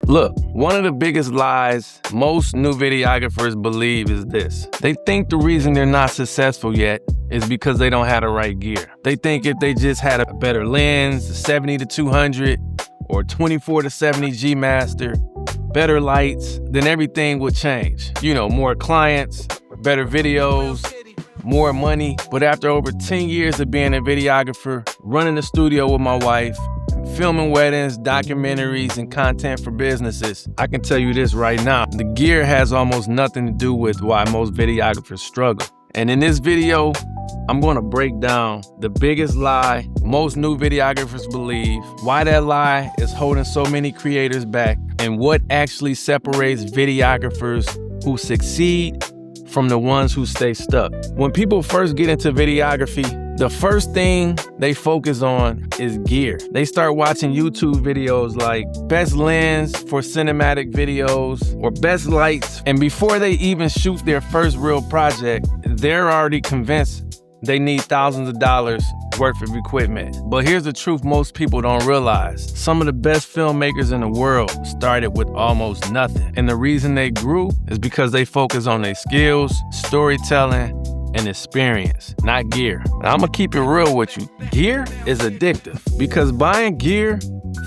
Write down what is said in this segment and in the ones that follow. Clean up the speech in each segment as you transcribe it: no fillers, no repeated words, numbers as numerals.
Look, one of the biggest lies most new videographers believe is this. They think the reason they're not successful yet is because they don't have the right gear. They think if they just had a better lens, 70-200 or 24-70 G Master, better lights, then everything would change. You know, more clients, better videos, more money. But after over 10 years of being a videographer, running the studio with my wife, filming weddings, documentaries, and content for businesses, I can tell you this right now. The gear has almost nothing to do with why most videographers struggle. And in this video, I'm gonna break down the biggest lie most new videographers believe, why that lie is holding so many creators back, and what actually separates videographers who succeed from the ones who stay stuck. When people first get into videography, the first thing they focus on is gear. They start watching YouTube videos like best lens for cinematic videos or best lights. And before they even shoot their first real project, they're already convinced they need thousands of dollars worth of equipment. But here's the truth most people don't realize. Some of the best filmmakers in the world started with almost nothing. And the reason they grew is because they focus on their skills, storytelling, and experience, not gear. Now, I'm gonna keep it real with you. Gear is addictive because buying gear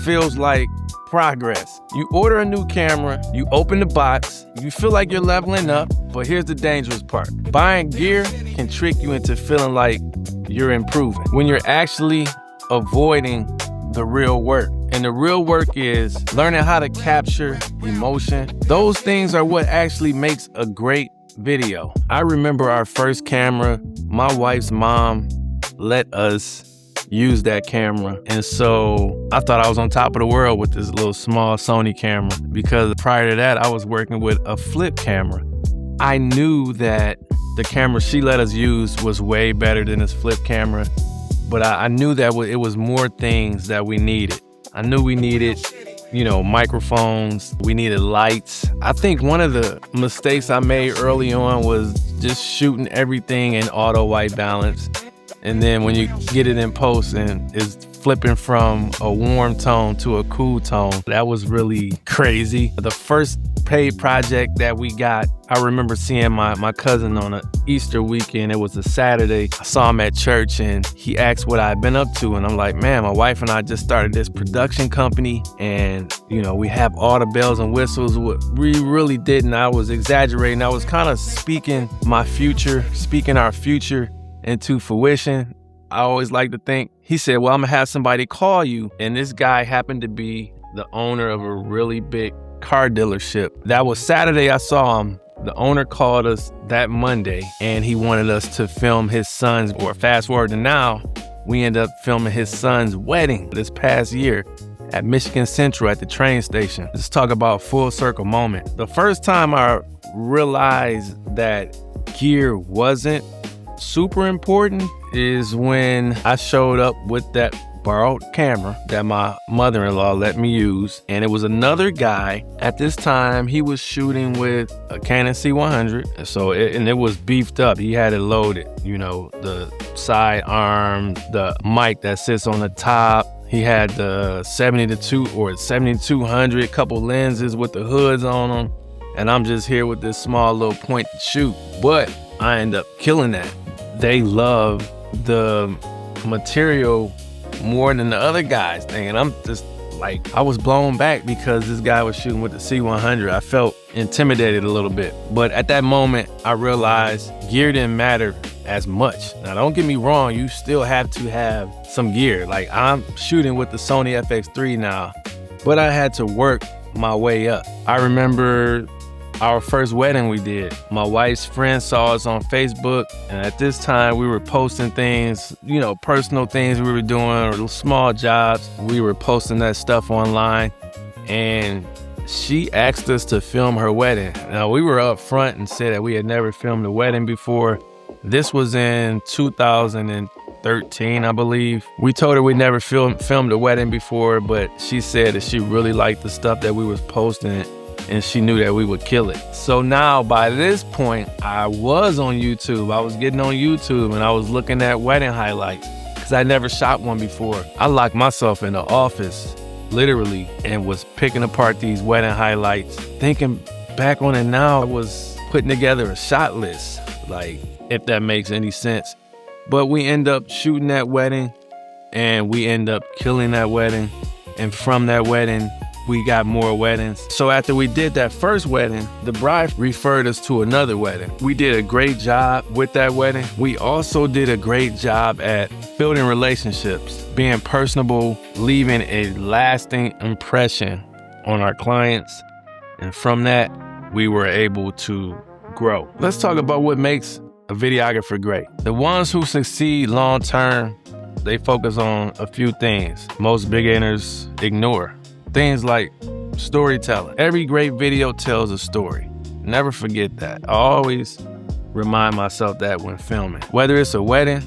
feels like progress. You order a new camera, you open the box, you feel like you're leveling up, but here's the dangerous part. Buying gear can trick you into feeling like you're improving when you're actually avoiding the real work. And the real work is learning how to capture emotion. Those things are what actually makes a great video. I remember our first camera, my wife's mom let us use that camera. And so I thought I was on top of the world with this little small Sony camera, because prior to that, I was working with a flip camera. I knew that the camera she let us use was way better than this flip camera, but I knew that it was more things that we needed. I knew we needed, you know, microphones, we needed lights. I think one of the mistakes I made early on was just shooting everything in auto white balance. And then when you get it in post and it's flipping from a warm tone to a cool tone, that was really crazy. The first paid project that we got, I remember seeing my cousin on an Easter weekend. It was a Saturday. I saw him at church and he asked what I'd been up to. And I'm like, man, my wife and I just started this production company and, you know, we have all the bells and whistles. We really didn't. I was exaggerating. I was kind of speaking our future into fruition. I always like to think. He said, well, I'm gonna have somebody call you. And this guy happened to be the owner of a really big car dealership. That was Saturday I saw him. The owner called us that Monday and he wanted us to film his son's, or fast forward to now, we ended up filming his son's wedding this past year at Michigan Central at the train station. Let's talk about full circle moment. The first time I realized that gear wasn't super important is when I showed up with that borrowed camera that my mother-in-law let me use. And it was another guy. At this time, he was shooting with a Canon C100. So it was beefed up. He had it loaded, you know, the side arm, the mic that sits on the top. He had the 70-200, couple lenses with the hoods on them. And I'm just here with this small little point to shoot. But I end up killing that. They love the material more than the other guys thing. And I'm just like, I was blown back because this guy was shooting with the C100. I felt intimidated a little bit. But at that moment, I realized gear didn't matter as much. Now, don't get me wrong, you still have to have some gear. Like, I'm shooting with the Sony FX3 now, but I had to work my way up. I remember our first wedding we did. My wife's friend saw us on Facebook, and at this time we were posting things, you know, personal things we were doing or small jobs. We were posting that stuff online, and she asked us to film her wedding. Now, we were up front and said that we had never filmed a wedding before. This was in 2013, I believe. We told her we never filmed a wedding before, but she said that she really liked the stuff that we was posting, and she knew that we would kill it. So now, by this point, I was on YouTube. I was getting on YouTube and I was looking at wedding highlights because I never shot one before. I locked myself in the office literally, and was picking apart these wedding highlights. Thinking back on it now, I was putting together a shot list, like, if that makes any sense. But we end up shooting that wedding, and we end up killing that wedding. And from that wedding, we got more weddings. So after we did that first wedding, the bride referred us to another wedding. We did a great job with that wedding. We also did a great job at building relationships, being personable, leaving a lasting impression on our clients. And from that, we were able to grow. Let's talk about what makes a videographer great. The ones who succeed long-term, they focus on a few things most beginners ignore. Things like storytelling. Every great video tells a story. Never forget that. I always remind myself that when filming. Whether it's a wedding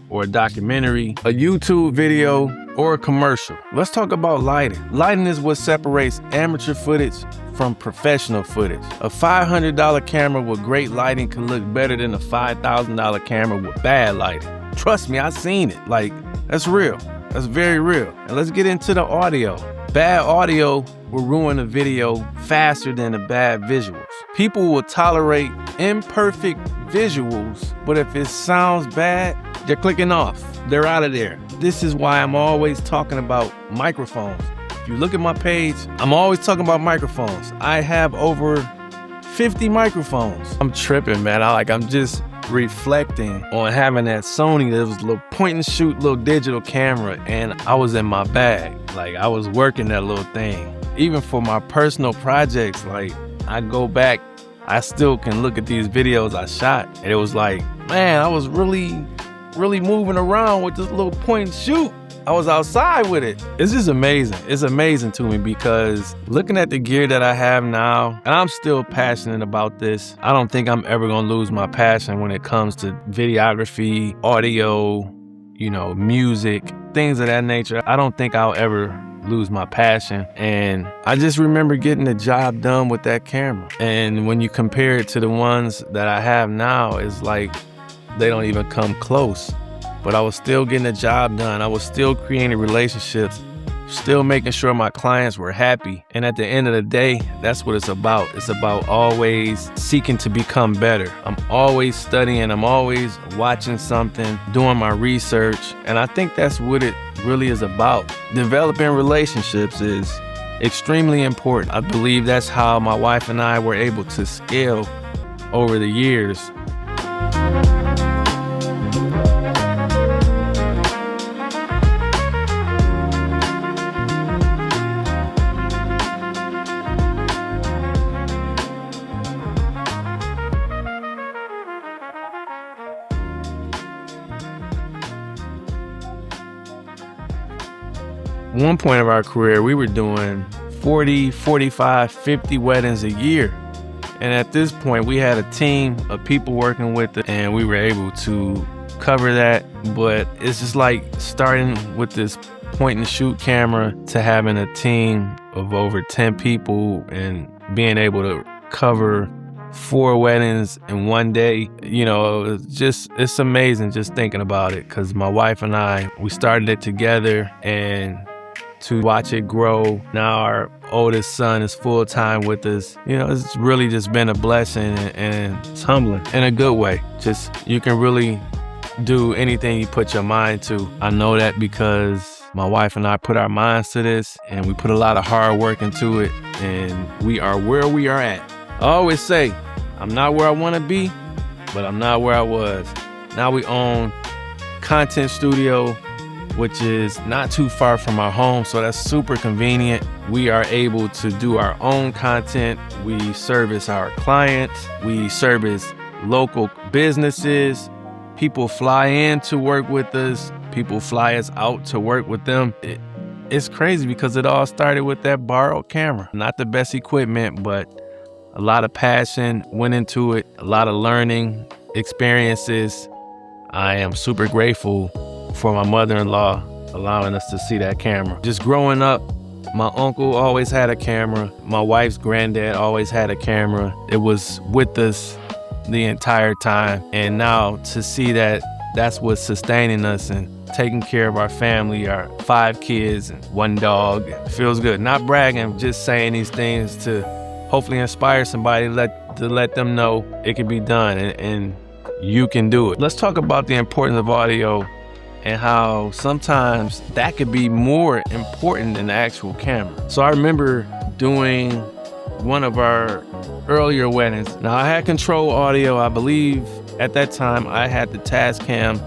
or a documentary, a YouTube video, or a commercial. Let's talk about lighting. Lighting is what separates amateur footage from professional footage. A $500 camera with great lighting can look better than a $5,000 camera with bad lighting. Trust me, I've seen it. Like, that's real. That's very real. And let's get into the audio. Bad audio will ruin a video faster than the bad visuals. People will tolerate imperfect visuals, but if it sounds bad, they're clicking off. They're out of there. This is why I'm always talking about microphones. If you look at my page, I'm always talking about microphones. I have over 50 microphones. I'm tripping, man. I'm just reflecting on having that Sony. That was a little point and shoot little digital camera, and I was in my bag. Like, I was working that little thing. Even for my personal projects, like, I go back, I still can look at these videos I shot, and it was like, man, I was really moving around with this little point and shoot. I was outside with it. It's just amazing. It's amazing to me because looking at the gear that I have now, and I'm still passionate about this. I don't think I'm ever gonna lose my passion when it comes to videography, audio, music, things of that nature. I don't think I'll ever lose my passion. And I just remember getting the job done with that camera. And when you compare it to the ones that I have now, it's like they don't even come close. But I was still getting the job done. I was still creating relationships, still making sure my clients were happy. And at the end of the day, that's what it's about. It's about always seeking to become better. I'm always studying. I'm always watching something, doing my research. And I think that's what it really is about. Developing relationships is extremely important. I believe that's how my wife and I were able to scale over the years. One point of our career, we were doing 40, 45, 50 weddings a year. And at this point, we had a team of people working with it, and we were able to cover that. But it's just like starting with this point and shoot camera to having a team of over 10 people and being able to cover 4 weddings in one day. It's amazing just thinking about it, because my wife and I, we started it together, and to watch it grow. Now our oldest son is full-time with us. It's really just been a blessing, and it's humbling in a good way. Just, you can really do anything you put your mind to. I know that because my wife and I put our minds to this, and we put a lot of hard work into it, and we are where we are at. I always say, I'm not where I want to be, but I'm not where I was. Now we own content studio, which is not too far from our home, so that's super convenient. We are able to do our own content. We service our clients. We service local businesses. People fly in to work with us. People fly us out to work with them. It's crazy because it all started with that borrowed camera. Not the best equipment, but a lot of passion went into it, a lot of learning experiences. I am super grateful for my mother-in-law allowing us to see that camera. Just growing up, my uncle always had a camera. My wife's granddad always had a camera. It was with us the entire time. And now to see that That's what's sustaining us and taking care of our family, our 5 kids and 1 dog. It feels good. Not bragging, just saying these things to hopefully inspire somebody to let them know it can be done and you can do it. Let's talk about the importance of audio and how sometimes that could be more important than the actual camera. So I remember doing one of our earlier weddings. Now I had control audio. I believe at that time I had the Tascam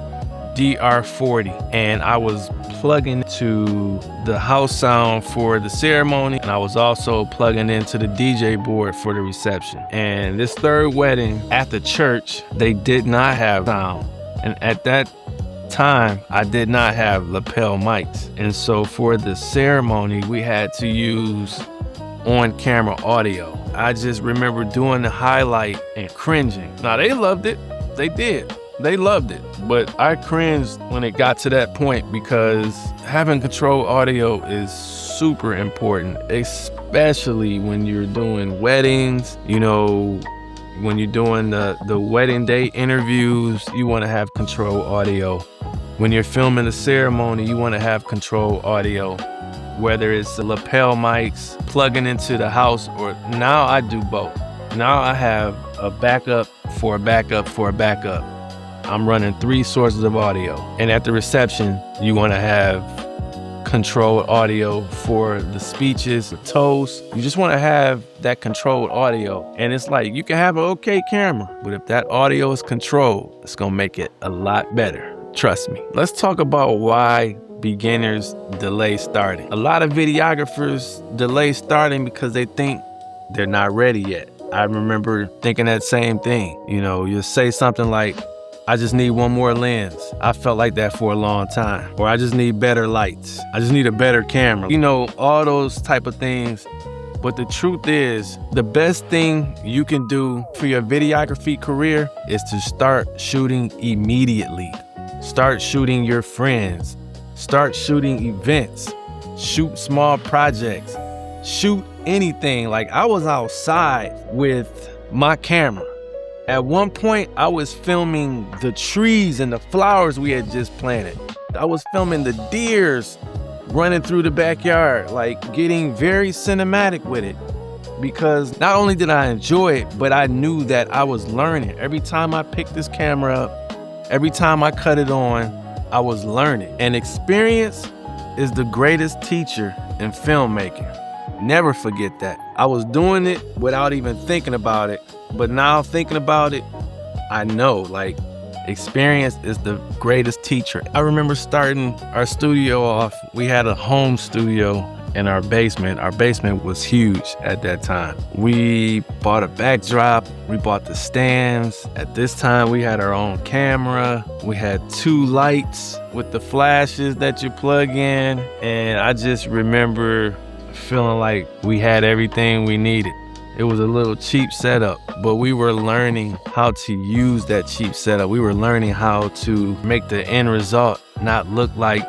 DR40 and I was plugging to the house sound for the ceremony, and I was also plugging into the DJ board for the reception. And this third wedding at the church, they did not have sound. And at that time, I did not have lapel mics. And so for the ceremony, we had to use on-camera audio. I just remember doing the highlight and cringing. Now they loved it, they did. They loved it, but I cringed when it got to that point because having control audio is super important, especially when you're doing weddings. You know, when you're doing the wedding day interviews, you want to have control audio. When you're filming the ceremony, you want to have control audio, whether it's the lapel mics, plugging into the house, or now I do both. Now I have a backup for a backup for a backup. I'm running 3 sources of audio. And at the reception, you want to have controlled audio for the speeches, the toast. You just want to have that controlled audio. And it's like, you can have an okay camera, but if that audio is controlled, it's going to make it a lot better. Trust me. Let's talk about why beginners delay starting. A lot of videographers delay starting because they think they're not ready yet. I remember thinking that same thing. You know, you'll say something like, I just need 1 more lens. I felt like that for a long time. Or I just need better lights. I just need a better camera. You know, all those type of things. But the truth is, the best thing you can do for your videography career is to start shooting immediately. Start shooting your friends. Start shooting events. Shoot small projects. Shoot anything. Like, I was outside with my camera. At one point, I was filming the trees and the flowers we had just planted. I was filming the deers running through the backyard, like getting very cinematic with it. Because not only did I enjoy it, but I knew that I was learning. Every time I picked this camera up, every time I cut it on, I was learning. And experience is the greatest teacher in filmmaking. Never forget that. I was doing it without even thinking about it. But now thinking about it, I know, like, experience is the greatest teacher. I remember starting our studio off. We had a home studio in our basement. Our basement was huge at that time. We bought a backdrop. We bought the stands. At this time, we had our own camera. We had 2 lights with the flashes that you plug in. And I just remember feeling like we had everything we needed. It was a little cheap setup, but we were learning how to use that cheap setup. We were learning how to make the end result not look like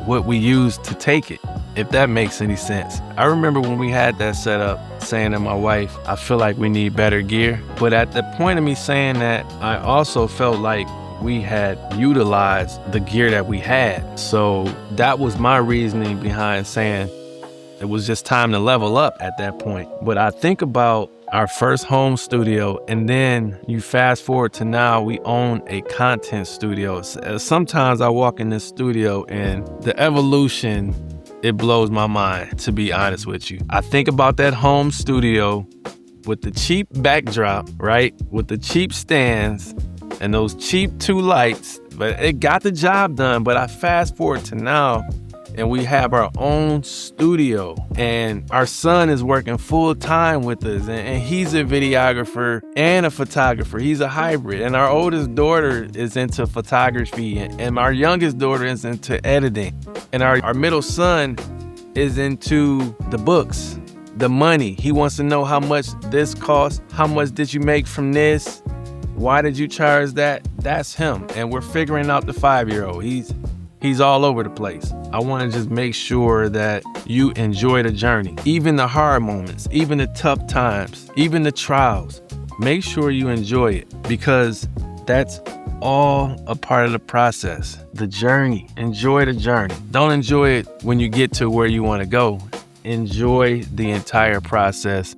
what we used to take it, if that makes any sense. I remember when we had that setup, saying to my wife, I feel like we need better gear. But at the point of me saying that, I also felt like we had utilized the gear that we had. So that was my reasoning behind saying it was just time to level up at that point. But I think about our first home studio, and then you fast forward to now, we own a content studio. Sometimes I walk in this studio and the evolution, it blows my mind, to be honest with you. I think about that home studio with the cheap backdrop, right? With the cheap stands and those cheap 2 lights, but it got the job done. But I fast forward to now, and we have our own studio, and our son is working full time with us, and he's a videographer and a photographer. He's a hybrid. And our oldest daughter is into photography, and our youngest daughter is into editing. And our middle son is into the books, the money. He wants to know how much this costs. How much did you make from this? Why did you charge that? That's him. And we're figuring out the 5-year-old. He's all over the place. I want to just make sure that you enjoy the journey, even the hard moments, even the tough times, even the trials. Make sure you enjoy it, because that's all a part of the process, the journey. Enjoy the journey. Don't enjoy it when you get to where you want to go. Enjoy the entire process,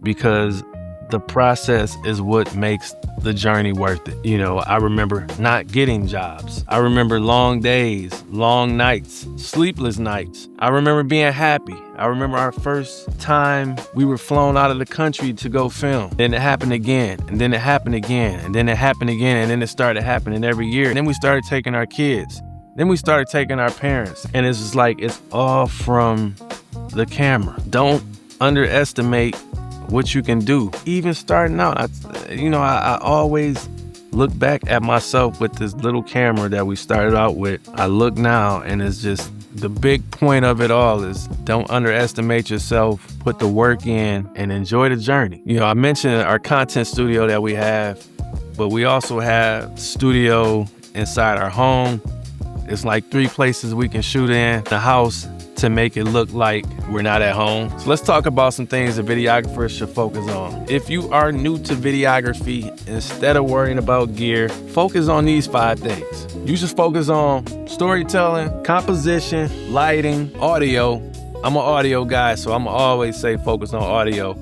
because the process is what makes the journey worth it. You know, I remember not getting jobs. I remember long days, long nights, sleepless nights. I remember being happy. I remember our first time we were flown out of the country to go film. Then it happened again, and then it happened again, and then it happened again, and then it started happening every year. And then we started taking our kids. Then we started taking our parents. And it's just like, it's all from the camera. Don't underestimate what you can do. Even starting out, I always look back at myself with this little camera that we started out with. I look now, and it's just, the big point of it all is don't underestimate yourself, put the work in, and enjoy the journey. You know, I mentioned our content studio that we have, but we also have studio inside our home. It's like 3 places we can shoot in the house to make it look like we're not at home. So let's talk about some things that videographers should focus on. If you are new to videography, instead of worrying about gear, focus on these 5 things. You should focus on storytelling, composition, lighting, audio. I'm an audio guy, so I'm always say focus on audio,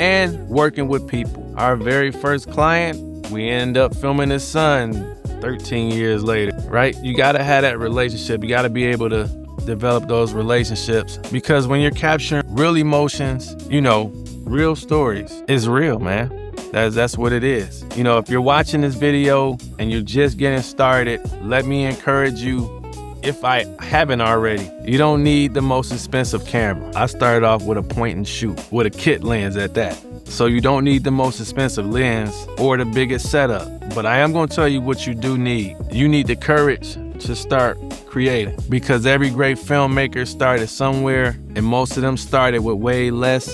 and working with people. Our very first client, we end up filming his son 13 years later, right? You gotta have that relationship. You gotta be able to develop those relationships, because when you're capturing real emotions, real stories, it's real, man. That's what it is. You know, if you're watching this video and you're just getting started, let me encourage you, if I haven't already, you don't need the most expensive camera. I started off with a point and shoot, with a kit lens at that. So you don't need the most expensive lens or the biggest setup. But I am gonna tell you what you do need. You need the courage to start creating, because every great filmmaker started somewhere, and most of them started with way less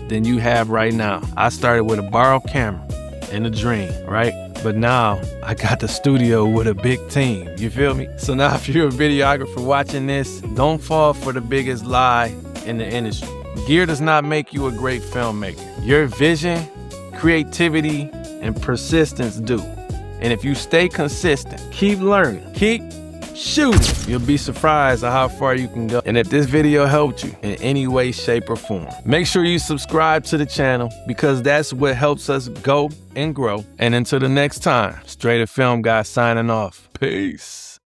than you have right now. I started with a borrowed camera and a dream, right? But now I got the studio with a big team, you feel me? So now if you're a videographer watching this, don't fall for the biggest lie in the industry. Gear does not make you a great filmmaker. Your vision, creativity, and persistence do. And if you stay consistent, keep learning, keep shooting, you'll be surprised at how far you can go. And if this video helped you in any way, shape, or form, make sure you subscribe to the channel, because that's what helps us go and grow. And until the next time, DreTheFilmGuy signing off. Peace.